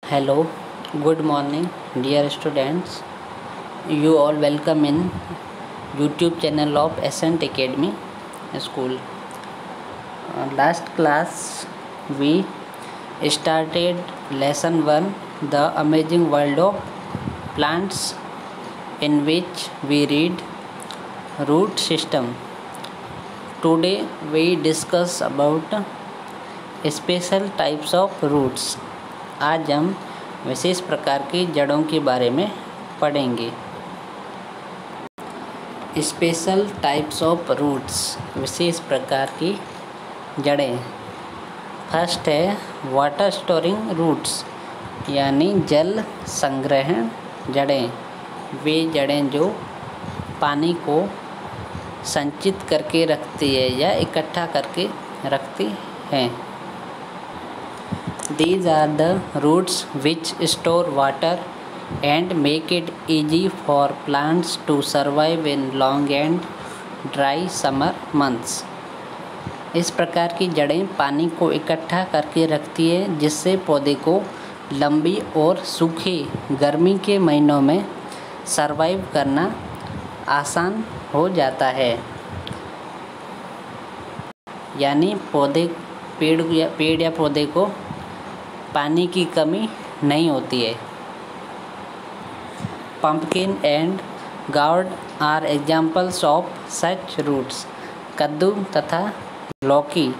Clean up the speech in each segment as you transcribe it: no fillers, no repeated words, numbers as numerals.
Hello, good morning, dear students. You all welcome in YouTube channel of Ascent Academy School. Last class we started lesson 1, The Amazing World of Plants, in which we read root system. Today we discuss about special types of roots. आज हम विशेष प्रकार की जड़ों के बारे में पढ़ेंगे। Special types of roots, विशेष प्रकार की जड़ें। फर्स्ट है वाटर स्टोरिंग रूट्स, यानी जल संग्रहण जड़ें। वे जड़ें जो पानी को संचित करके रखती है या इकट्ठा करके रखती हैं। These are the roots which store water and make it easy for plants to survive in long and dry summer months. इस प्रकार की जड़ें पानी को इकट्ठा करके रखती है, जिससे पौधे को लंबी और सूखे गर्मी के महीनों में सरवाइव करना आसान हो जाता है। यानी पेड़ या पौधे को पानी की कमी नहीं होती है। Pumpkin and gourd are examples of such roots. कद्दू तथा लौकी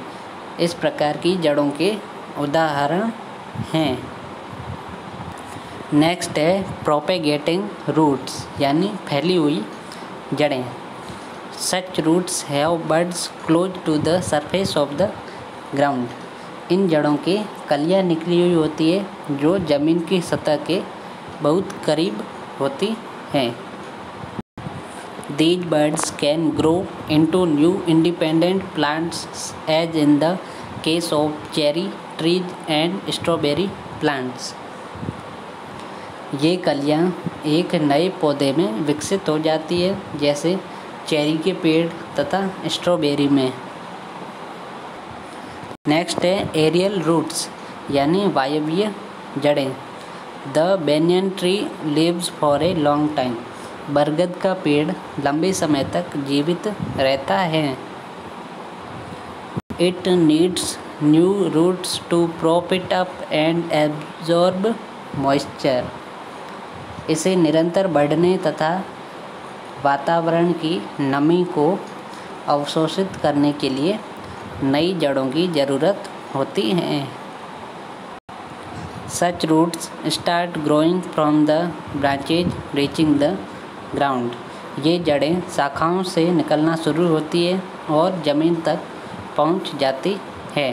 इस प्रकार की जड़ों के उदाहरण हैं। नेक्स्ट है प्रोपेगेटिंग रूट्स, यानी फैली हुई जड़ें। Such roots have buds close to the surface of the ground. इन जड़ों की कलियां निकली हुई होती है जो ज़मीन की सतह के बहुत करीब होती हैं। These buds can grow into new independent plants as in the case of cherry trees and strawberry plants. ये कलियां एक नए पौधे में विकसित हो जाती है, जैसे चेरी के पेड़ तथा स्ट्रॉबेरी में। नेक्स्ट है एरियल रूट्स, यानी वायवीय जड़ें। The banyan tree lives for a long time. बरगद का पेड़ लंबे समय तक जीवित रहता है। It needs new roots to prop it up and absorb moisture. इसे निरंतर बढ़ने तथा वातावरण की नमी को अवशोषित करने के लिए नई जड़ों की ज़रूरत होती है। Such roots start growing from the branches reaching the ground. ये जड़ें शाखाओं से निकलना शुरू होती है और ज़मीन तक पहुंच जाती है।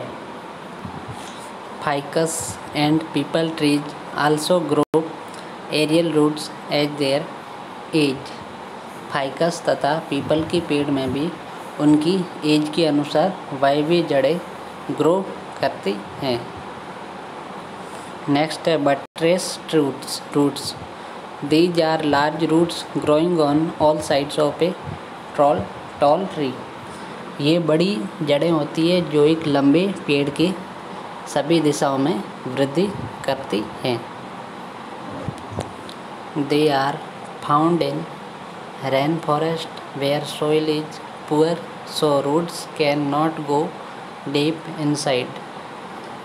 Ficus and peepal trees also grow aerial roots as their age. Ficus तथा पीपल के पेड़ में भी उनकी एज के अनुसार वायवीय जड़ें ग्रो करती हैं। नेक्स्ट है buttress roots. These are large roots growing on all sides of a tall tree. ये बड़ी जड़ें होती है जो एक लंबे पेड़ के सभी दिशाओं में वृद्धि करती हैं। They are found in rain forest where soil is poor so roots can not go deep inside.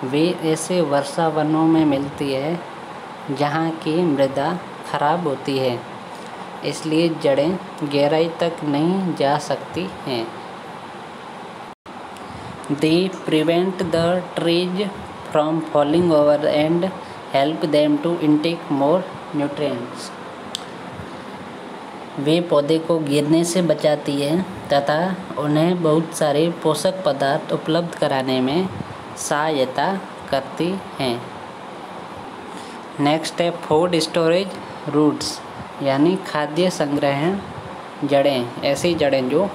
वे ऐसे वर्षा वनों में मिलती है जहाँ की मृदा खराब होती है, इसलिए जड़ें गहराई तक नहीं जा सकती हैं। They prevent the trees from falling over and help them to intake more nutrients. वे पौधे को गिरने से बचाती है तथा उन्हें बहुत सारे पोषक पदार्थ उपलब्ध कराने में सहायता करती हैं। नेक्स्ट है फूड स्टोरेज रूट्स, यानी खाद्य संग्रहण जड़ें। ऐसी जड़ें जो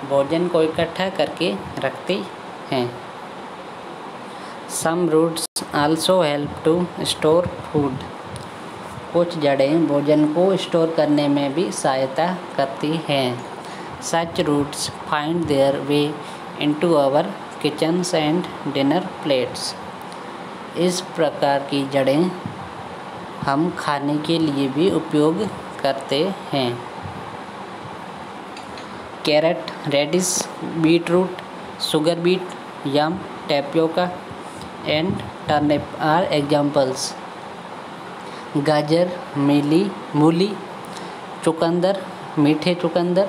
भोजन को इकट्ठा करके रखती हैं। Some roots also help to store food. कुछ जड़ें भोजन को स्टोर करने में भी सहायता करती हैं। Such roots find their way into our kitchens and dinner plates. इस प्रकार की जड़ें हम खाने के लिए भी उपयोग करते हैं। Carrot, radish, beetroot, sugar beet, yam, tapioca and turnip are examples. गाजर, मूली, चुकंदर, मीठे चुकंदर,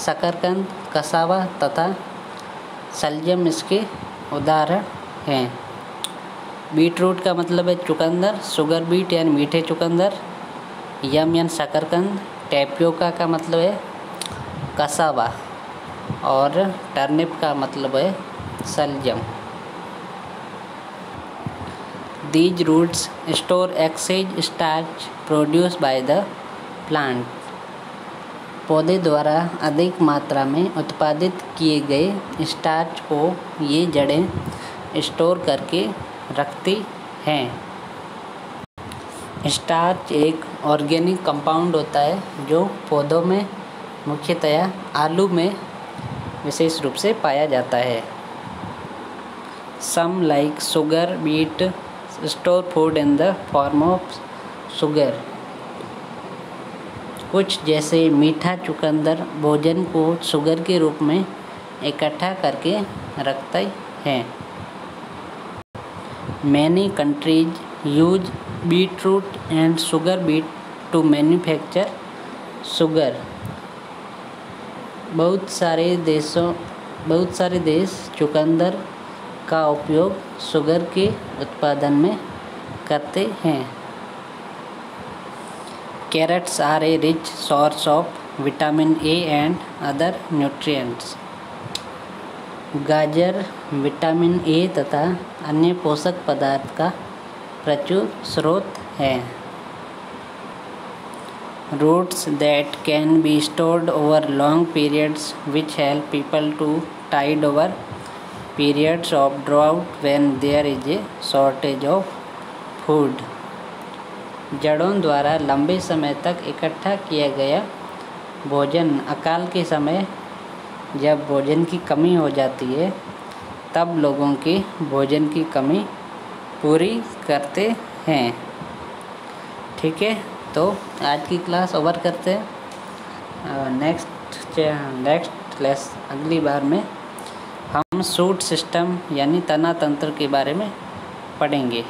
शकरकंद, कसावा तथा शलजम इसके उदाहरण हैं। बीटरूट का मतलब है चुकंदर, सुगर बीट यानी मीठे चुकंदर, यम यानी शकरकंद, टैपियोका का मतलब है कसावा और टर्निप का मतलब है शलजम। These roots store excess starch produced by the plant. पौधे द्वारा अधिक मात्रा में उत्पादित किए गए स्टार्च को ये जड़ें स्टोर करके रखती हैं। स्टार्च एक ऑर्गेनिक कंपाउंड होता है जो पौधों में मुख्यतया आलू में विशेष रूप से पाया जाता है। Some like sugar beet store food in the form of sugar. कुछ जैसे मीठा चुकंदर भोजन को शुगर के रूप में इकट्ठा करके रखते हैं। Many countries use beetroot and sugar beet to manufacture sugar. बहुत सारे देश चुकंदर का उपयोग शुगर के उत्पादन में करते हैं। Carrots are a rich source of vitamin A and other nutrients. गाजर विटामिन ए तथा अन्य पोषक पदार्थ का प्रचुर स्रोत है। Roots that can be stored over long periods which help people to tide over periods of drought when there is a shortage of food. जड़ों द्वारा लंबे समय तक इकट्ठा किया गया भोजन अकाल के समय जब भोजन की कमी हो जाती है तब लोगों की भोजन की कमी पूरी करते हैं। ठीक है, तो आज की क्लास ओवर करते हैं। नेक्स्ट क्लास अगली बार में हम शूट सिस्टम यानी तना तंत्र के बारे में पढ़ेंगे।